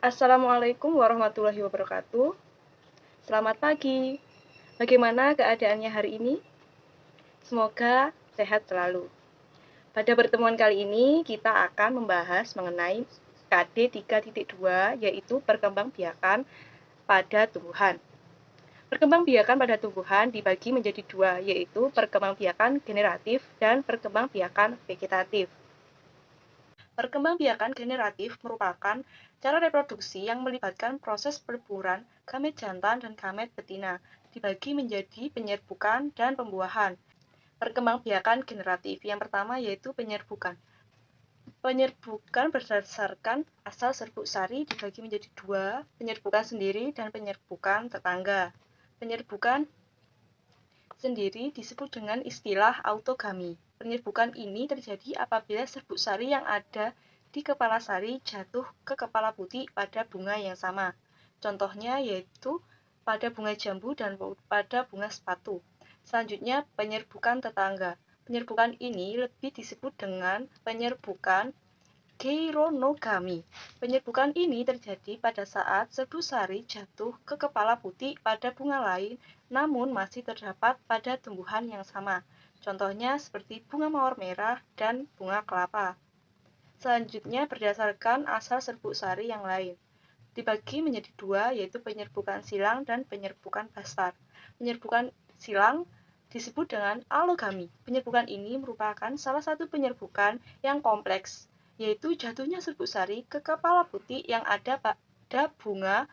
Assalamualaikum warahmatullahi wabarakatuh. Selamat pagi. Bagaimana keadaannya hari ini? Semoga sehat selalu. Pada pertemuan kali ini, kita akan membahas mengenai KD 3.2, yaitu perkembangbiakan pada tumbuhan. Perkembangbiakan pada tumbuhan dibagi menjadi dua, yaitu perkembangbiakan generatif dan perkembangbiakan vegetatif. Perkembangbiakan generatif merupakan cara reproduksi yang melibatkan proses perburuan gamet jantan dan gamet betina, dibagi menjadi penyerbukan dan pembuahan. Perkembangbiakan generatif yang pertama yaitu penyerbukan. Penyerbukan berdasarkan asal serbuk sari dibagi menjadi dua, penyerbukan sendiri dan penyerbukan tetangga. Penyerbukan sendiri disebut dengan istilah autogami. Penyerbukan ini terjadi apabila serbuk sari yang ada di kepala sari jatuh ke kepala putih pada bunga yang sama. Contohnya yaitu pada bunga jambu dan pada bunga sepatu. Selanjutnya, penyerbukan tetangga. Penyerbukan ini lebih disebut dengan penyerbukan geironogami. Penyerbukan ini terjadi pada saat serbuk sari jatuh ke kepala putih pada bunga lain, namun masih terdapat pada tumbuhan yang sama. Contohnya seperti bunga mawar merah dan bunga kelapa. Selanjutnya berdasarkan asal serbuk sari yang lain. Dibagi menjadi dua, yaitu penyerbukan silang dan penyerbukan bastar. Penyerbukan silang disebut dengan alogami. Penyerbukan ini merupakan salah satu penyerbukan yang kompleks, yaitu jatuhnya serbuk sari ke kepala putih yang ada pada bunga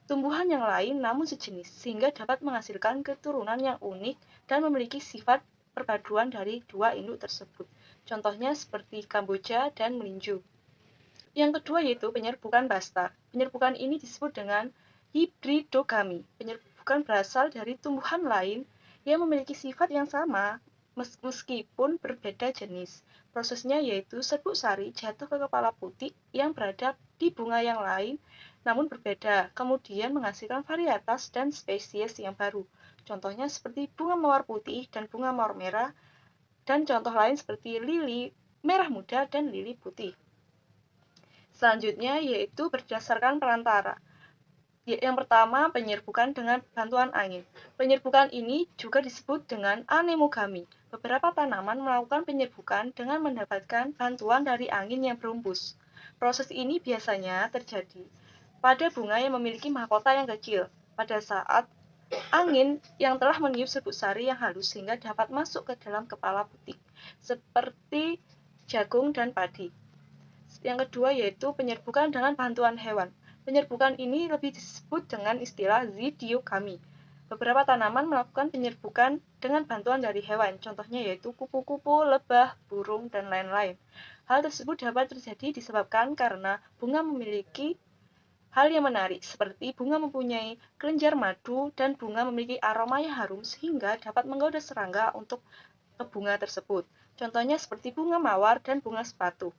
tumbuhan yang lain namun sejenis, sehingga dapat menghasilkan keturunan yang unik dan memiliki sifat perpaduan dari dua induk tersebut. Contohnya seperti Kamboja dan melinju. Yang kedua yaitu penyerbukan bastar. Penyerbukan ini disebut dengan hibridogami. Penyerbukan berasal dari tumbuhan lain yang memiliki sifat yang sama meskipun berbeda jenis. Prosesnya yaitu serbuk sari jatuh ke kepala putih yang berada di bunga yang lain namun berbeda, kemudian menghasilkan varietas dan spesies yang baru. Contohnya seperti bunga mawar putih dan bunga mawar merah, dan contoh lain seperti lili merah muda dan lili putih. Selanjutnya yaitu berdasarkan perantara. Yang pertama, penyerbukan dengan bantuan angin. Penyerbukan ini juga disebut dengan anemogami. Beberapa tanaman melakukan penyerbukan dengan mendapatkan bantuan dari angin yang berhembus. Proses ini biasanya terjadi pada bunga yang memiliki mahkota yang kecil. Pada saat angin yang telah meniup serbuk sari yang halus sehingga dapat masuk ke dalam kepala butik, seperti jagung dan padi. Yang kedua yaitu penyerbukan dengan bantuan hewan. Penyerbukan ini lebih disebut dengan istilah zidiogami. Beberapa tanaman melakukan penyerbukan dengan bantuan dari hewan, contohnya yaitu kupu-kupu, lebah, burung, dan lain-lain. Hal tersebut dapat terjadi disebabkan karena bunga memiliki hal yang menarik, seperti bunga mempunyai kelenjar madu dan bunga memiliki aroma yang harum sehingga dapat menggoda serangga untuk bunga tersebut. Contohnya seperti bunga mawar dan bunga sepatu.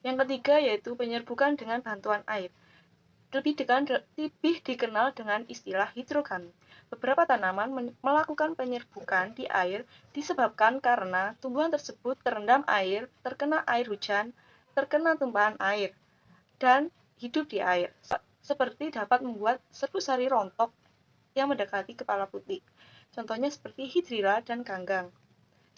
Yang ketiga yaitu penyerbukan dengan bantuan air. Lebih dikenal dengan istilah hidrogami. Beberapa tanaman melakukan penyerbukan di air disebabkan karena tumbuhan tersebut terendam air, terkena air hujan, terkena tumpahan air, dan hidup di air. Seperti dapat membuat serbuk sari rontok yang mendekati kepala putih. Contohnya seperti hidrilla dan ganggang.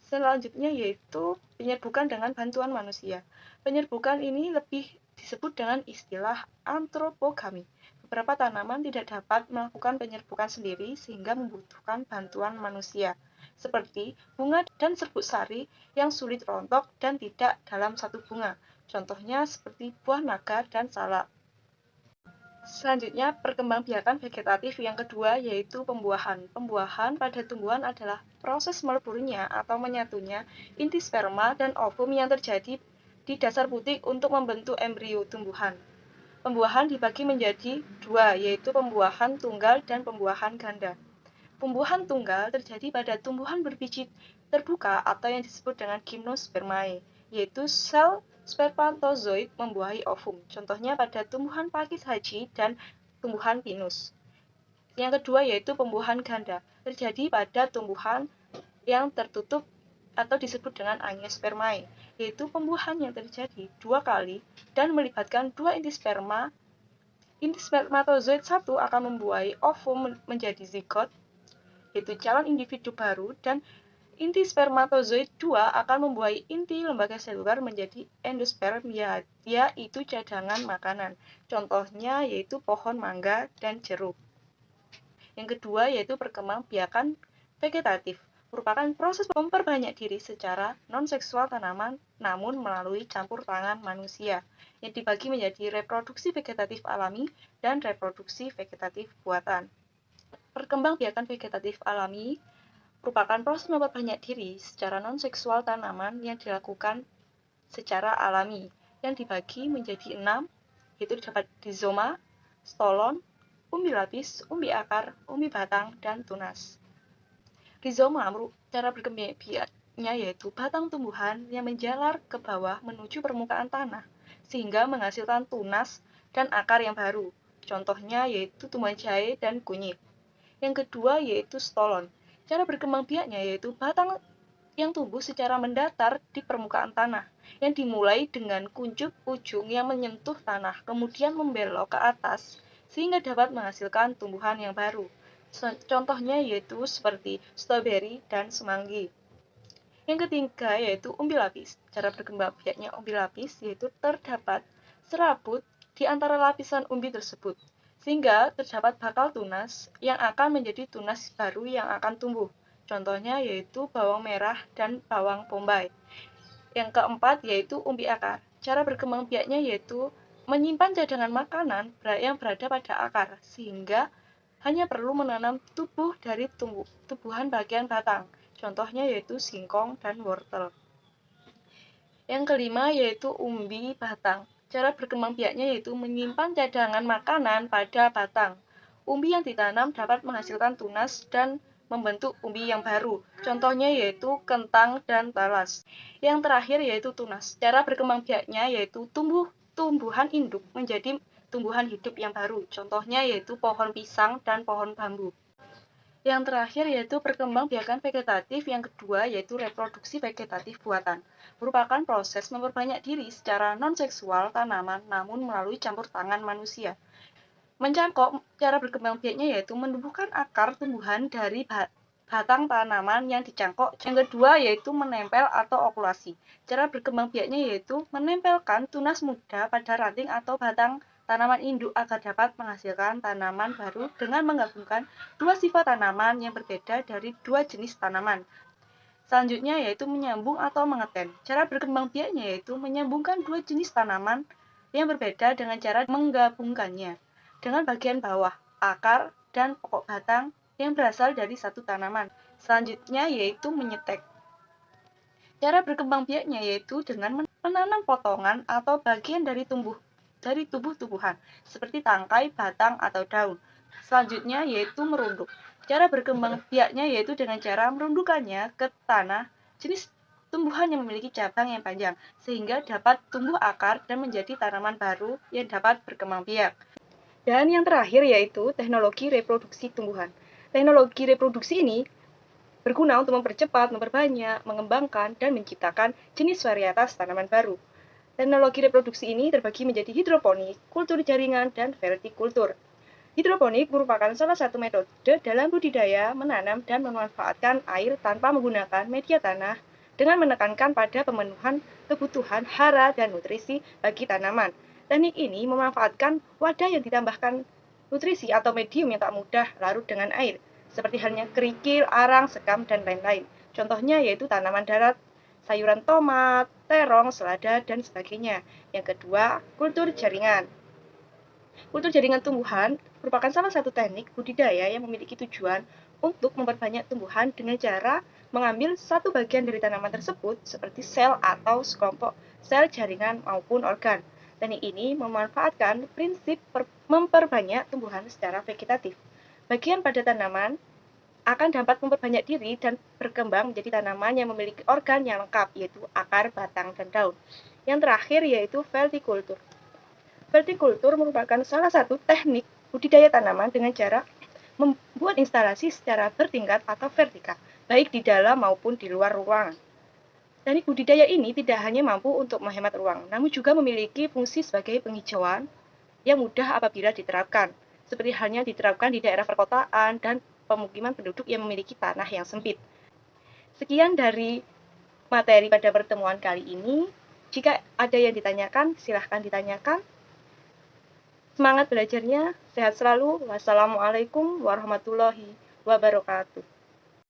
Selanjutnya yaitu penyerbukan dengan bantuan manusia. Penyerbukan ini lebih disebut dengan istilah antropogami. Beberapa tanaman tidak dapat melakukan penyerbukan sendiri sehingga membutuhkan bantuan manusia, seperti bunga dan serbuk sari yang sulit rontok dan tidak dalam satu bunga. Contohnya seperti buah naga dan salak. Selanjutnya, perkembangbiakan vegetatif yang kedua yaitu pembuahan. Pembuahan pada tumbuhan adalah proses meleburnya atau menyatunya inti sperma dan ovum yang terjadi di dasar putik untuk membentuk embrio tumbuhan. Pembuahan dibagi menjadi dua, yaitu pembuahan tunggal dan pembuahan ganda. Pembuahan tunggal terjadi pada tumbuhan berbiji terbuka atau yang disebut dengan gimnospermae, yaitu sel spermatozoid membuahi ovum. Contohnya pada tumbuhan pakis haji dan tumbuhan pinus. Yang kedua yaitu pembuahan ganda, terjadi pada tumbuhan yang tertutup atau disebut dengan angiospermae, yaitu pembuahan yang terjadi dua kali dan melibatkan dua inti sperma Inti spermatozoid 1 akan membuahi ovum menjadi zigot, yaitu calon individu baru, dan inti spermatozoid 2 akan membuahi inti lembaga selular menjadi endosperm, yaitu cadangan makanan. Contohnya yaitu pohon mangga dan jeruk. Yang kedua yaitu perkembangbiakan vegetatif, merupakan proses memperbanyak diri secara non-seksual tanaman namun melalui campur tangan manusia, yang dibagi menjadi reproduksi vegetatif alami dan reproduksi vegetatif buatan. Perkembangbiakan vegetatif alami merupakan proses memperbanyak diri secara non-seksual tanaman yang dilakukan secara alami, yang dibagi menjadi 6, yaitu terdapat rizoma, stolon, umbi lapis, umbi akar, umbi batang, dan tunas. Rizoma cara berkembang biaknya yaitu batang tumbuhan yang menjalar ke bawah menuju permukaan tanah, sehingga menghasilkan tunas dan akar yang baru. Contohnya yaitu tumbuhan jahe dan kunyit. Yang kedua yaitu stolon. Cara berkembang biaknya yaitu batang yang tumbuh secara mendatar di permukaan tanah, yang dimulai dengan kuncup ujung yang menyentuh tanah, kemudian membelok ke atas, sehingga dapat menghasilkan tumbuhan yang baru. Contohnya yaitu seperti stroberi dan semanggi. Yang ketiga yaitu umbi lapis. Cara berkembang biaknya umbi lapis yaitu terdapat serabut di antara lapisan umbi tersebut, sehingga terdapat bakal tunas yang akan menjadi tunas baru yang akan tumbuh. Contohnya yaitu bawang merah dan bawang bombay. Yang keempat yaitu umbi akar. Cara berkembang biaknya yaitu menyimpan cadangan makanan yang berada pada akar, sehingga hanya perlu menanam tubuh dari tumbuhan bagian batang. Contohnya yaitu singkong dan wortel. Yang kelima yaitu umbi batang. Cara berkembang biaknya yaitu menyimpan cadangan makanan pada batang. Umbi yang ditanam dapat menghasilkan tunas dan membentuk umbi yang baru. Contohnya yaitu kentang dan talas. Yang terakhir yaitu tunas. Cara berkembang biaknya yaitu tumbuhan induk menjadi tumbuhan hidup yang baru. Contohnya yaitu pohon pisang dan pohon bambu. Yang terakhir yaitu perkembangbiakan vegetatif yang kedua yaitu reproduksi vegetatif buatan. Merupakan proses memperbanyak diri secara non-seksual tanaman namun melalui campur tangan manusia. Mencangkok cara berkembang biaknya yaitu menumbuhkan akar tumbuhan dari batang tanaman yang dicangkok. Yang kedua yaitu menempel atau okulasi. Cara berkembang biaknya yaitu menempelkan tunas muda pada ranting atau batang tanaman induk agar dapat menghasilkan tanaman baru dengan menggabungkan dua sifat tanaman yang berbeda dari dua jenis tanaman. Selanjutnya yaitu menyambung atau mengeten. Cara berkembang biaknya yaitu menyambungkan dua jenis tanaman yang berbeda dengan cara menggabungkannya dengan bagian bawah, akar, dan pokok batang yang berasal dari satu tanaman. Selanjutnya yaitu menyetek. Cara berkembang biaknya yaitu dengan menanam potongan atau bagian dari tubuh tumbuhan, seperti tangkai, batang, atau daun. Selanjutnya yaitu merunduk. Cara berkembang biaknya yaitu dengan cara merundukannya ke tanah jenis tumbuhan yang memiliki cabang yang panjang, sehingga dapat tumbuh akar dan menjadi tanaman baru yang dapat berkembang biak. Dan yang terakhir yaitu teknologi reproduksi tumbuhan. Teknologi reproduksi ini berguna untuk mempercepat, memperbanyak, mengembangkan, dan menciptakan jenis varietas tanaman baru. Teknologi reproduksi ini terbagi menjadi hidroponik, kultur jaringan, dan vertikultur. Hidroponik merupakan salah satu metode dalam budidaya, menanam, dan memanfaatkan air tanpa menggunakan media tanah dengan menekankan pada pemenuhan kebutuhan hara dan nutrisi bagi tanaman. Teknik ini memanfaatkan wadah yang ditambahkan nutrisi atau medium yang tak mudah larut dengan air, seperti halnya kerikil, arang, sekam, dan lain-lain. Contohnya yaitu tanaman darat, sayuran tomat, terong, selada, dan sebagainya. Yang kedua, kultur jaringan. Kultur jaringan tumbuhan merupakan salah satu teknik budidaya yang memiliki tujuan untuk memperbanyak tumbuhan dengan cara mengambil satu bagian dari tanaman tersebut seperti sel atau sekelompok sel jaringan maupun organ. Teknik ini memanfaatkan prinsip memperbanyak tumbuhan secara vegetatif. Bagian pada tanaman akan dapat memperbanyak diri dan berkembang menjadi tanaman yang memiliki organ yang lengkap, yaitu akar, batang, dan daun. Yang terakhir yaitu vertikultur. Vertikultur merupakan salah satu teknik budidaya tanaman dengan cara membuat instalasi secara bertingkat atau vertikal, baik di dalam maupun di luar ruangan. Teknik budidaya ini tidak hanya mampu untuk menghemat ruang, namun juga memiliki fungsi sebagai penghijauan, yang mudah apabila diterapkan, seperti halnya diterapkan di daerah perkotaan dan pemukiman penduduk yang memiliki tanah yang sempit. Sekian dari materi pada pertemuan kali ini. Jika ada yang ditanyakan, silahkan ditanyakan. Semangat belajarnya, sehat selalu. Wassalamualaikum warahmatullahi wabarakatuh.